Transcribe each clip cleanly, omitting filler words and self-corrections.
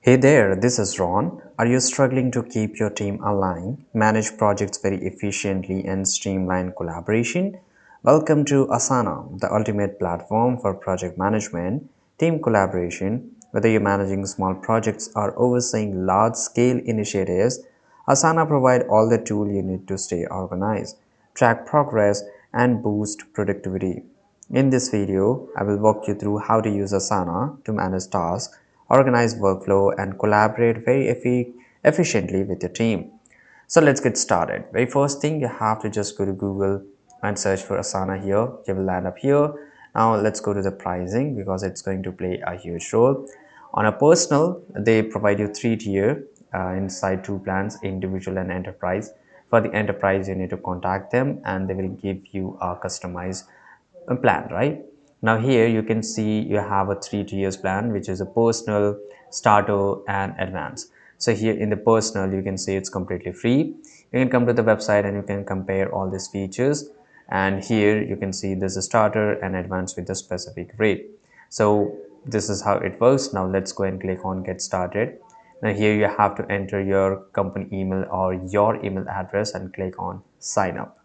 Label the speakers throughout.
Speaker 1: Hey there, this is Ron. Are you struggling to keep your team aligned, manage projects very efficiently, and streamline collaboration? Welcome to Asana, the ultimate platform for project management, team collaboration. Whether you're managing small projects or overseeing large scale initiatives, Asana provides all the tools you need to stay organized, track progress, and boost productivity. In this video, I will walk you through how to use Asana to manage tasks, organize workflow, and collaborate very efficiently with your team. So let's get started. Very first thing, you have to just go to Google and search for Asana here. You will land up here. Now let's go to the pricing because it's going to play a huge role. On a personal, they provide you three tier inside two plans, individual and enterprise. For the enterprise, you need to contact them and they will give you a customized plan, right? Now here you can see you have a three tiers plan, which is a personal, starter, and advanced. So here in the personal, you can see it's completely free. You can come to the website and you can compare all these features. And here you can see there's a starter and advanced with a specific rate. So this is how it works. Now let's go and click on get started. Now here you have to enter your company email or your email address and click on sign up.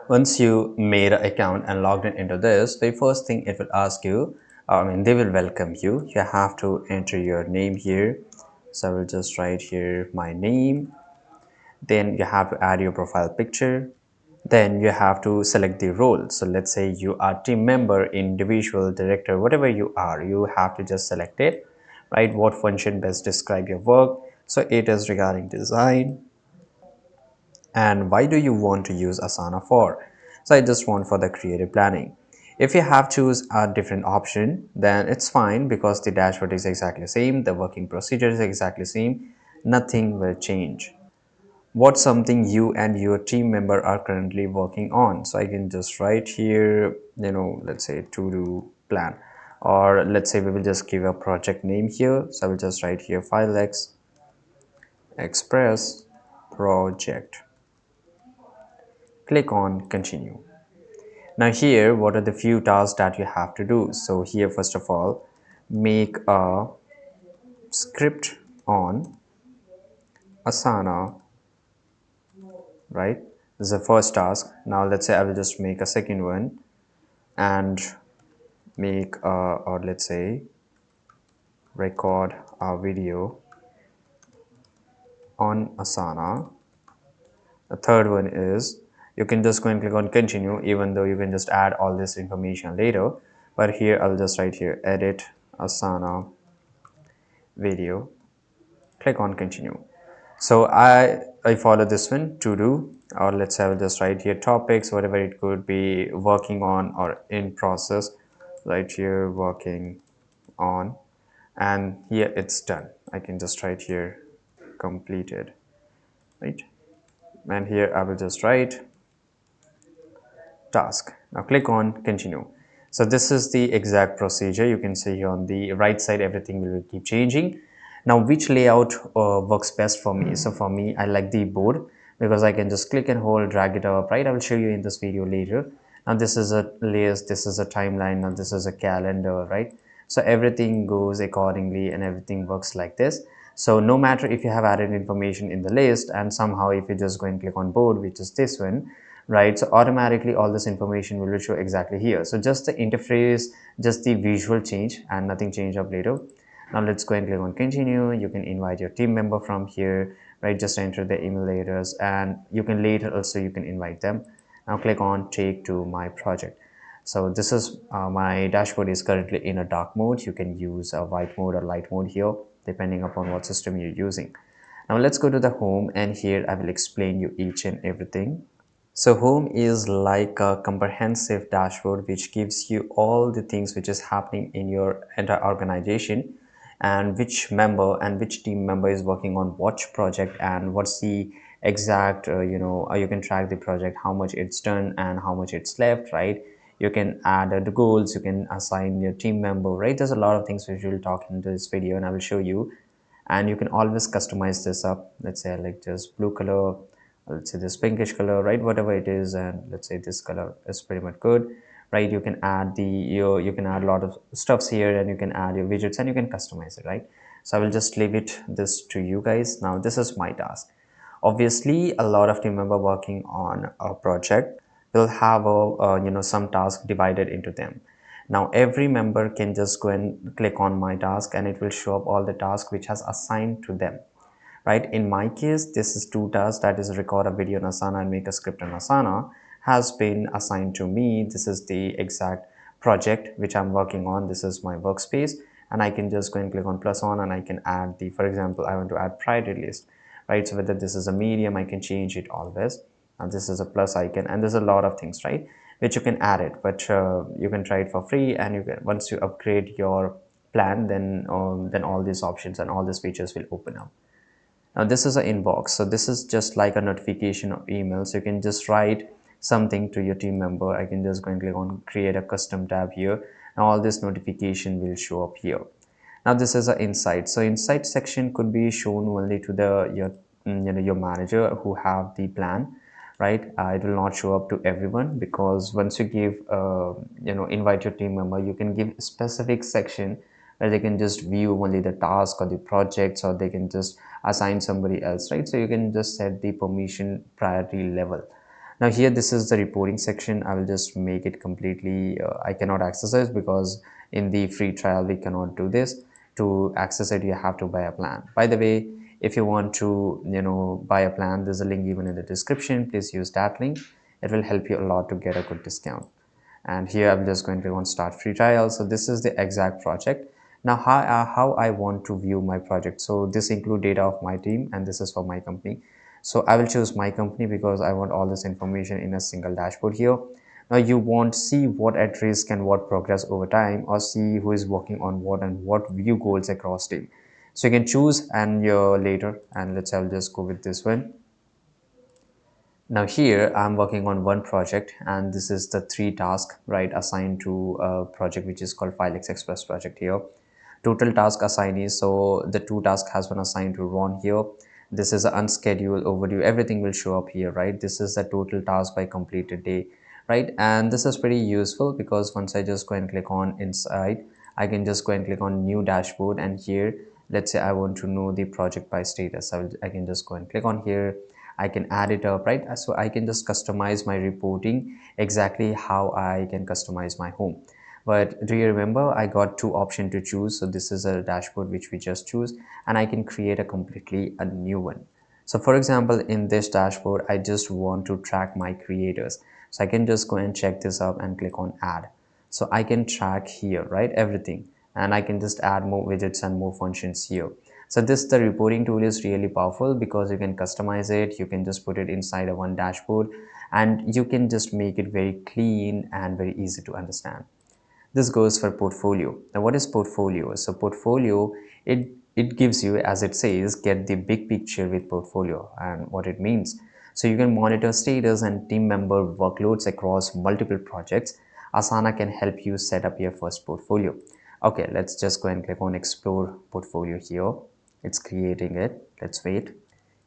Speaker 1: Once you made an account and logged in into this, the first thing it will ask you, they will welcome you. You have to enter your name here. So I will just write here my name. Then you have to add your profile picture. Then you have to select the role. So let's say you are team member, individual, director, whatever you are, you have to just select it, right? What function best describe your work? So it is regarding design, and why do you want to use Asana for? So I just want for the creative planning. If you have choose a different option, then it's fine because the dashboard is exactly the same, the working procedure is exactly the same, nothing will change. What's something you and your team member are currently working on? So I can just write here, let's say to do plan, or let's say we will just give a project name here. So I will just write here file x express project. Click on continue. Now here, what are the few tasks that you have to do? So here, first of all, make a script on Asana, right? This is the first task. Now let's say I will just make a second one and make or let's say record a video on Asana. The third one is you can just go and click on continue, even though you can just add all this information later. But here I'll just write here edit Asana video, click on continue. So I follow this one to do, or let's say I will just write here topics, whatever it could be, working on or in process, right here working on, and here it's done. I can just write here completed, right? And here I will just write task. Now click on continue. So this is the exact procedure. You can see here on the right side, everything will keep changing. Now which layout works best for me? So for me, I like the board because I can just click and hold, drag it up, right? I will show you in this video later. Now this is a list, this is a timeline, now this is a calendar, right? So everything goes accordingly and everything works like this. So no matter if you have added information in the list and somehow if you just go and click on board, which is this one, right? So automatically all this information will show exactly here. So just the interface, just the visual change and nothing change up later. Now let's go and click on continue. You can invite your team member from here, right? Just enter the email address and you can later also you can invite them. Now click on take to my project. So this is my dashboard is currently in a dark mode. You can use a white mode or light mode here depending upon what system you're using. Now let's go to the home and here I will explain you each and everything. So home is like a comprehensive dashboard which gives you all the things which is happening in your entire organization and which member and which team member is working on what project and what's the exact you can track the project, how much it's done and how much it's left, right? You can add the goals, you can assign your team member, right? There's a lot of things which we'll talk in this video and I will show you. And you can always customize this up. Let's say I like just blue color, let's say this pinkish color, right? Whatever it is, and let's say this color is pretty much good, right? You can add you can add a lot of stuffs here and you can add your widgets and you can customize it, right? So I will just leave it this to you guys. Now this is my task. Obviously, a lot of team member working on a project will have some task divided into them. Now every member can just go and click on my task, and it will show up all the tasks which has assigned to them, right? In my case, this is two tasks, that is record a video in Asana and make a script in Asana, has been assigned to me. This is the exact project which I'm working on. This is my workspace, and I can just go and click on plus on, and I can add the, for example, I want to add priority list, right? So whether this is a medium, I can change it always. And this is a plus icon, and there's a lot of things, right, which you can add it, but you can try it for free, and you can, once you upgrade your plan, then all these options and all these features will open up. Now this is an inbox. So this is just like a notification of emails. You can just write something to your team member. I can just go and click on create a custom tab here. Now all this notification will show up here. Now this is an insight. So insight section could be shown only to the your manager who have the plan, right? It will not show up to everyone, because once you give invite your team member, you can give a specific section where they can just view only the task or the projects, or they can just assign somebody else, right? So you can just set the permission priority level. Now here, this is the reporting section. I will just make it completely, I cannot access this because in the free trial we cannot do this. To access it, you have to buy a plan. By the way, if you want to buy a plan, there's a link given in the description. Please use that link. It will help you a lot to get a good discount. And here I'm just going to click on start free trial. So this is the exact project. Now how I want to view my project. So this include data of my team, and this is for my company. So I will choose my company because I want all this information in a single dashboard here. Now you won't see what at risk and what progress over time, or see who is working on what and what view goals across team. So you can choose and later, and let's I'll just go with this one. Now here I'm working on one project, and this is the three task, right, assigned to a project which is called Filex Express project here. Total task assignees, so the two tasks has been assigned to Ron here. This is an unscheduled overview, everything will show up here, right? This is the total task by completed day, right? And this is pretty useful because once I just go and click on inside, I can just go and click on new dashboard, and here let's say I want to know the project by status. I can just go and click on here. I can add it up, right? So I can just customize my reporting exactly how I can customize my home. But do you remember, I got two options to choose? So this is a dashboard which we just choose, and I can create a completely a new one. So for example, in this dashboard, I just want to track my creators. So I can just go and check this up and click on add. So I can track here, right, everything, and I can just add more widgets and more functions here. So this, the reporting tool is really powerful because you can customize it. You can just put it inside a one dashboard, and you can just make it very clean and very easy to understand. This goes for portfolio. Now what is portfolio? So portfolio, it gives you, as it says, get the big picture with portfolio, and what it means. So you can monitor status and team member workloads across multiple projects. Asana can help you set up your first portfolio. Okay, let's just go and click on explore portfolio here. It's creating it. Let's wait.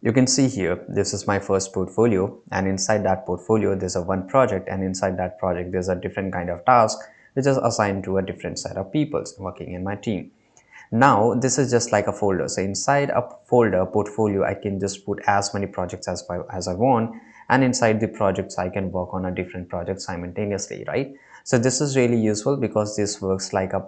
Speaker 1: You can see here, this is my first portfolio, and inside that portfolio, there's a one project, and inside that project, there's a different kind of task, which is assigned to a different set of people working in my team. Now, this is just like a folder. So inside a folder portfolio, I can just put as many projects as I want, and inside the projects, I can work on a different project simultaneously, right? So this is really useful because this works like a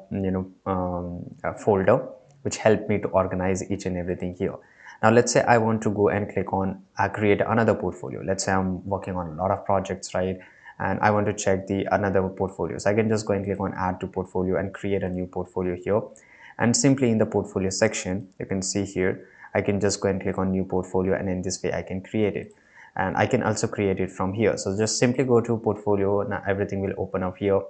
Speaker 1: folder, which helped me to organize each and everything here. Now let's say I want to go and click on create another portfolio. Let's say I'm working on a lot of projects, right? And I want to check the another portfolio. So I can just go and click on add to portfolio and create a new portfolio here. And simply in the portfolio section, you can see here, I can just go and click on new portfolio, and in this way I can create it. And I can also create it from here. So just simply go to portfolio. Now everything will open up here.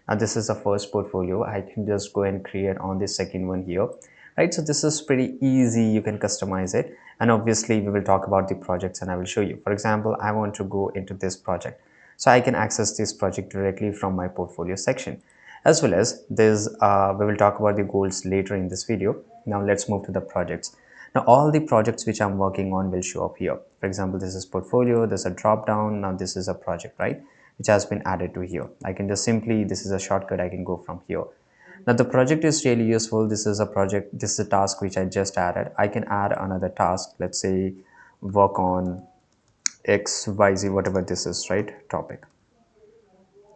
Speaker 1: Now this is the first portfolio. I can just go and create on the second one here, right? So this is pretty easy. You can customize it, and obviously we will talk about the projects, and I will show you. For example, I want to go into this project, so I can access this project directly from my portfolio section. As well as this, we will talk about the goals later in this video. Now let's move to the projects. Now all the projects which I'm working on will show up here. For example, this is portfolio, there's a drop down. Now this is a project, right, which has been added to here. I can just simply, this is a shortcut, I can go from here. Now the project is really useful. This is a project, this is a task which I just added. I can add another task, let's say work on XYZ, whatever this is, right? Topic.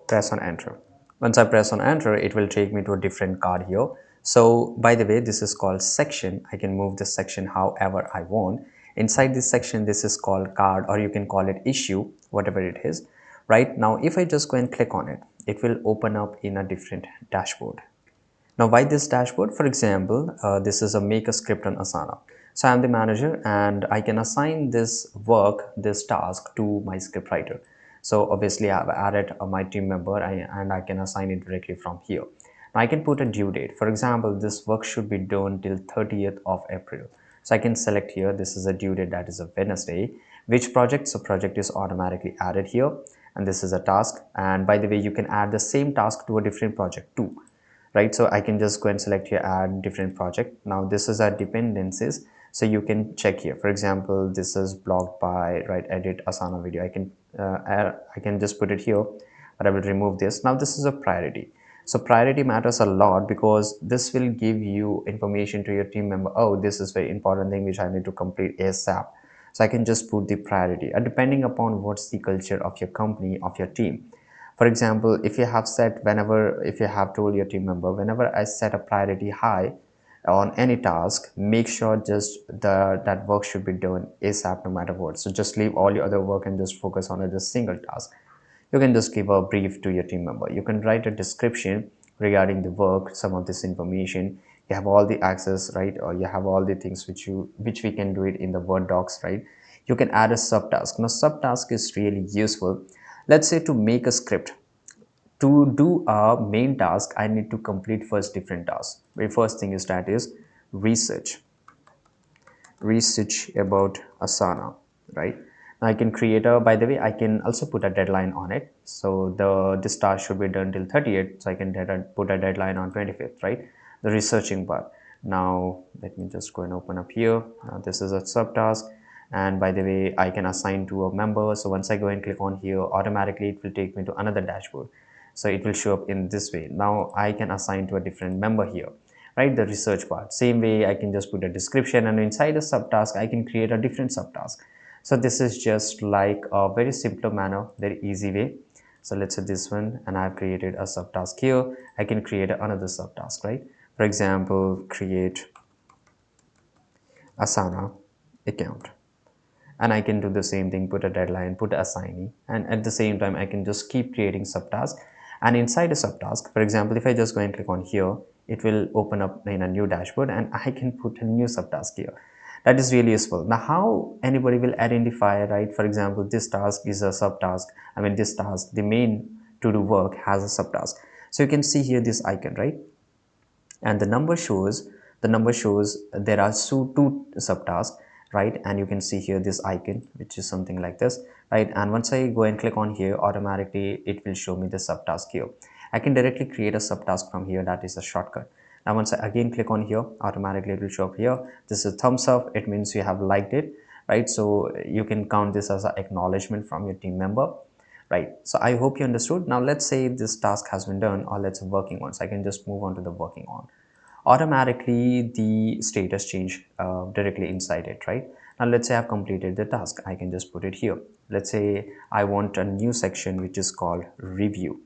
Speaker 1: Press on enter. Once I press on enter, it will take me to a different card here. So by the way, this is called section. I can move this section however I want. Inside this section, this is called card, or you can call it issue, whatever it is. Right now, if I just go and click on it, it will open up in a different dashboard. Now, why this dashboard? For example, this is a make a script on Asana. So I'm the manager and I can assign this work, this task to my script writer. So obviously I've added my team member and I can assign it directly from here. Now I can put a due date. For example, this work should be done till 30th of April. So I can select here, this is a due date, that is a Wednesday. Which project? So project is automatically added here. And this is a task. And by the way, you can add the same task to a different project too, right? So I can just go and select here, add different project. Now this is our dependencies, so you can check here. For example, this is blocked by, right, edit Asana video. I can just put it here, but I will remove this. Now this is a priority. So priority matters a lot because this will give you information to your team member. Oh, this is very important thing which I need to complete ASAP. So I can just put the priority, and depending upon what's the culture of your company, of your team. For example, if you have set, whenever, if you have told your team member, whenever I set a priority high on any task, make sure just that work should be done ASAP no matter what. So just leave all your other work and just focus on a just single task. You can just give a brief to your team member. You can write a description regarding the work, some of this information. You have all the access, right? Or you have all the things which we can do it in the Word docs, right? You can add a subtask. Now subtask is really useful. Let's say to make a script, to do a main task, I need to complete first different tasks. The first thing is that is research about Asana, right? Now I can create a, by the way, I can also put a deadline on it. So this task should be done till 30th. So I can put a deadline on 25th, right? The researching part. Now let me just go and open up here. This is a subtask. And by the way, I can assign to a member. So once I go and click on here, automatically it will take me to another dashboard. So it will show up in this way. Now I can assign to a different member here, right? The research part. Same way, I can just put a description, and inside a subtask, I can create a different subtask. So this is just like a very simpler manner, very easy way. So let's say this one, and I've created a subtask here. I can create another subtask, right? For example, create Asana account, and I can do the same thing, put a deadline, put a assignee, and at the same time I can just keep creating subtasks. And inside a subtask, for example, if I just go and click on here, it will open up in a new dashboard and I can put a new subtask here. That is really useful. Now how anybody will identify, right? For example, this task is a subtask. I mean, this task, the main to do work has a subtask. So you can see here this icon, right? And the number shows there are two subtasks, right? And you can see here this icon, which is something like this, right? And once I go and click on here, automatically it will show me the subtask here. I can directly create a subtask from here. That is a shortcut. Now once I again click on here, automatically it will show up here. This is thumbs up, it means you have liked it, right? So you can count this as an acknowledgement from your team member, right? So I hope you understood. Now let's say this task has been done, or let's say working on. So I can just move on to the working on. Automatically the status change directly inside it, right? Now let's say I've completed the task. I can just put it here. Let's say I want a new section which is called review.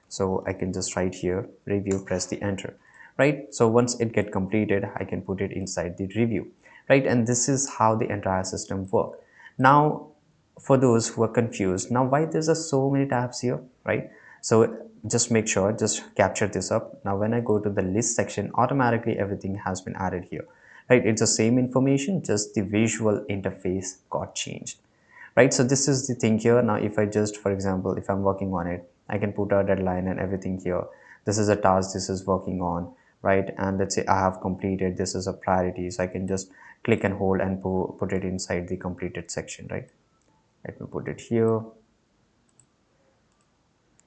Speaker 1: So I can just write here review, press the enter, right? So once it get completed, I can put it inside the review, right? And this is how the entire system work. Now for those who are confused, now why there's a so many tabs here, right? So just make sure, just capture this up. Now when I go to the list section, automatically everything has been added here, right? It's the same information, just the visual interface got changed, right? So this is the thing here. Now if I just, for example, if I'm working on it, I can put a deadline and everything here. This is a task, this is working on, right? And let's say I have completed, this is a priority, so I can just click and hold and put it inside the completed section, right? Let me put it here.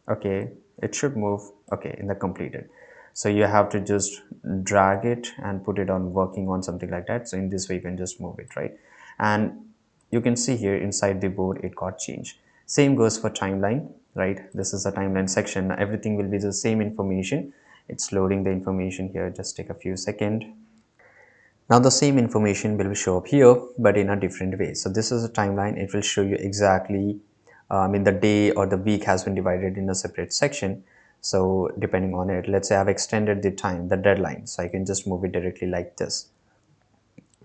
Speaker 1: Okay, it should move, okay, in the completed. So you have to just drag it and put it on working on, something like that. So in this way you can just move it, right? And you can see here inside the board it got changed. Same goes for timeline, right? This is a timeline section. Everything will be the same information. It's loading the information here, just take a few seconds. Now the same information will show up here, but in a different way. So this is a timeline. It will show you exactly, the day or the week has been divided in a separate section. So depending on it, let's say I've extended the time, the deadline. So I can just move it directly like this,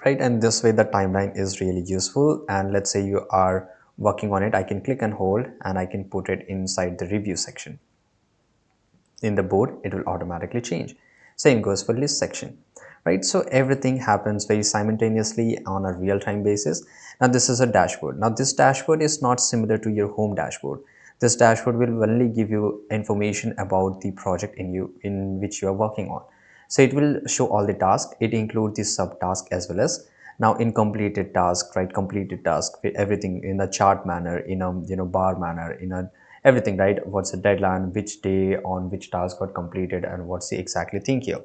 Speaker 1: right? And this way the timeline is really useful. And let's say you are working on it, I can click and hold and I can put it inside the review section. In the board, it will automatically change. Same goes for list section, right? So everything happens very simultaneously on a real-time basis. Now this is a dashboard. Now this dashboard is not similar to your home dashboard. This dashboard will only give you information about the project in which you are working on. So it will show all the tasks. It includes the subtask as well as now in completed task, right? Completed task, everything in a chart manner, in a bar manner, in a everything, right? What's the deadline, which day on which task got completed, and what's the exactly thing here.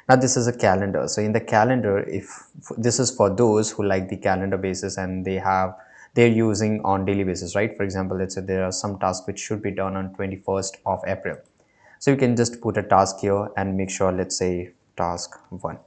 Speaker 1: Now this is a calendar. So in the calendar, if this is for those who like the calendar basis and they're using on daily basis, right? For example, let's say there are some tasks which should be done on 21st of April. So you can just put a task here and make sure, let's say task 1,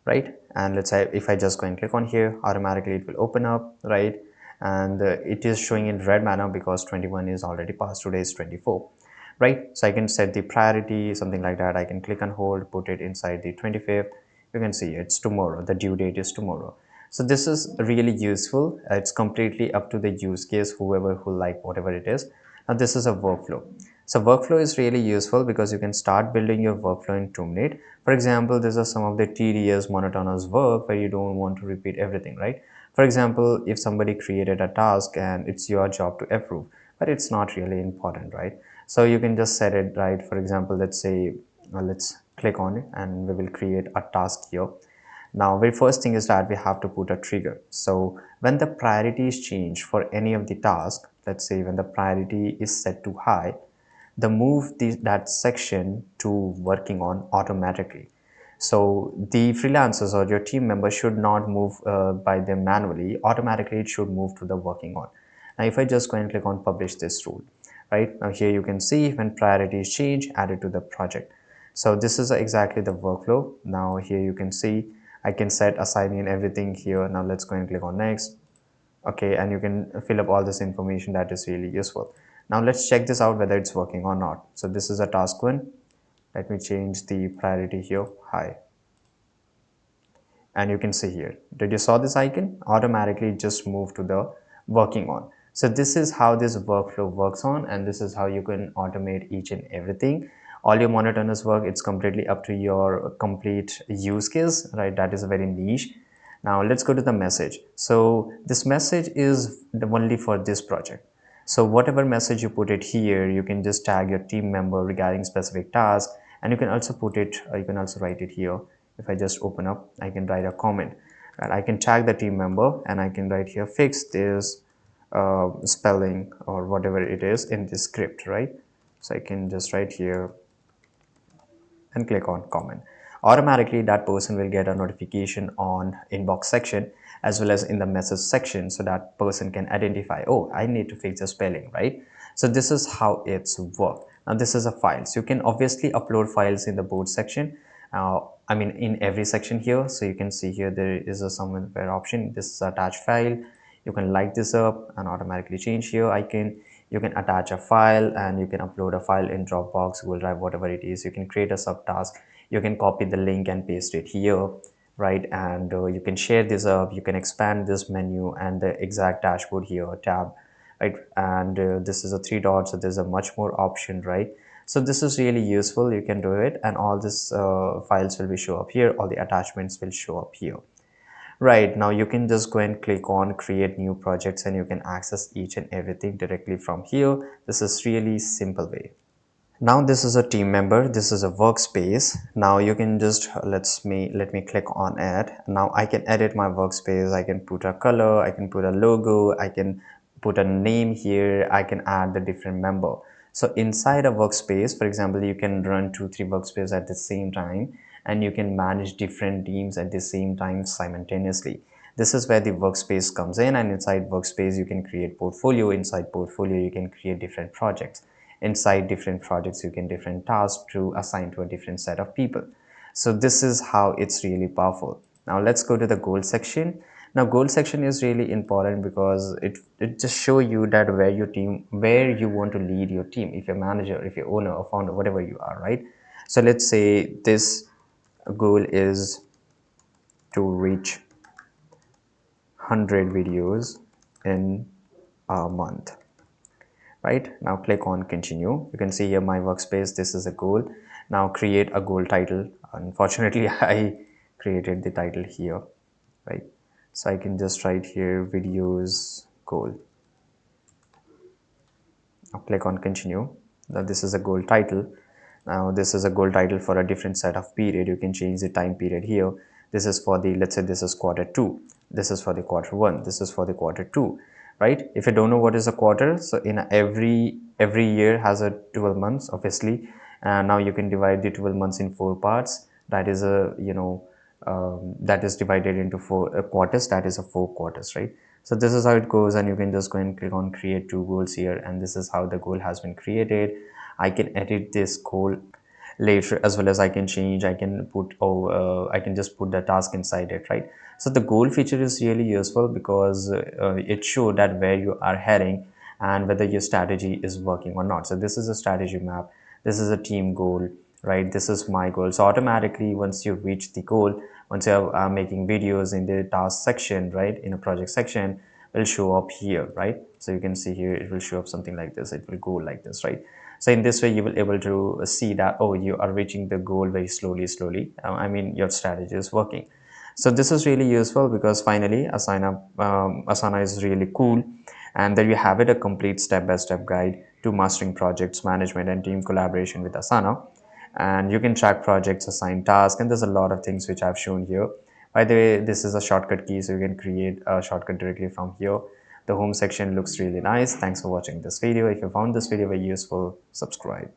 Speaker 1: right? And let's say if I just go and click on here, automatically it will open up, right? And it is showing in red manner because 21 is already passed, today is 24, right? So I can set the priority, something like that. I can click and hold, put it inside the 25th. You can see it's tomorrow, the due date is tomorrow. So this is really useful. It's completely up to the use case, whoever who like whatever it is. Now this is a workflow. So workflow is really useful because you can start building your workflow in 2 minutes. For example, these are some of the tedious, monotonous work where you don't want to repeat everything, right? For example, if somebody created a task and it's your job to approve, but it's not really important, right? So you can just set it, right? For example, let's say, let's click on it and we will create a task here. Now, very first thing is that we have to put a trigger. So when the priorities change for any of the task, let's say when the priority is set to high, the move that section to working on automatically. So the freelancers or your team members should not move by them manually. Automatically, it should move to the working on. Now, if I just go and click on publish this rule, right? Now here you can see when priorities change, added to the project. So this is exactly the workflow. Now here you can see I can set assigning and everything here. Now let's go and click on next. Okay, and you can fill up all this information. That is really useful. Now let's check this out whether it's working or not. So this is a task 1. Let me change the priority here, high. And you can see here, did you saw this icon? Automatically just move to the working on. So this is how this workflow works on, and this is how you can automate each and everything. All your monotonous work, it's completely up to your complete use case, right? That is very niche. Now let's go to the message. So this message is only for this project. So whatever message you put it here, you can just tag your team member regarding specific task, and you can also put it, you can also write it here. If I just open up, I can write a comment, and I can tag the team member, and I can write here, fix this spelling or whatever it is in this script, right? So I can just write here and click on comment. Automatically that person will get a notification on inbox section as well as in the message section, so that person can identify, oh, I need to fix the spelling, right? So this is how it's work. Now this is a file, so you can obviously upload files in the board section, in every section here. So you can see here there is a somewhere option, this is attached file. You can light this up and automatically change here. You can attach a file and you can upload a file in Dropbox, Google Drive, whatever it is. You can create a subtask. You can copy the link and paste it here, right? And you can share this up. You can expand this menu and the exact dashboard here tab, right? And this is a 3 dots, so there's a much more option, right? So this is really useful. You can do it, and all this files will be show up here. All the attachments will show up here. Right, now you can just go and click on create new projects and you can access each and everything directly from here. This is really simple way. Now this is a team member, this is a workspace. Now you can just let me click on it. Now I can edit my workspace. I can put a color, I can put a logo, I can put a name here, I can add the different member. So inside a workspace, for example, you can run 2 3 workspaces at the same time, and you can manage different teams at the same time simultaneously. This is where the workspace comes in, and inside workspace you can create portfolio. Inside portfolio you can create different projects. inside different projects you can different tasks to assign to a different set of people. So this is how it's really powerful. Now let's go to the goal section. Now goal section is really important because it just show you that where you want to lead your team, if you're manager, if you're owner or founder, whatever you are, right? So let's say this goal is to reach 100 videos in a month. Right, now click on continue. You can see here my workspace, this is a goal. Now create a goal title. Unfortunately I created the title here, right? So I can just write here videos goal. Now click on continue. Now this is a goal title. Now this is a goal title for a different set of period. You can change the time period here. This is for the, let's say this is quarter 2, this is for the quarter 1, this is for the quarter 2, right? If you don't know what is a quarter, so in every year has a 12 months obviously, and now you can divide the 12 months in 4 parts. That is a, that is divided into 4 quarters. That is a 4 quarters, right? So this is how it goes, and you can just go and click on create two goals here, and this is how the goal has been created. I can edit this goal later as well as I can change. I can put, I can just put the task inside it, right? So the goal feature is really useful because it shows that where you are heading and whether your strategy is working or not. So this is a strategy map, this is a team goal, right? This is my goal. So automatically once you reach the goal, once you are making videos in the task section, right, in a project section, will show up here, right? So you can see here it will show up something like this, it will go like this, right? So in this way you will able to see that, oh, you are reaching the goal very slowly. I mean your strategy is working. So this is really useful because finally Asana is really cool. And there you have it, a complete step-by-step guide to mastering projects management and team collaboration with Asana. And you can track projects, assign tasks, and there's a lot of things which I've shown here. By the way, this is a shortcut key, so you can create a shortcut directly from here. The home section looks really nice. Thanks for watching this video. If you found this video very useful, subscribe.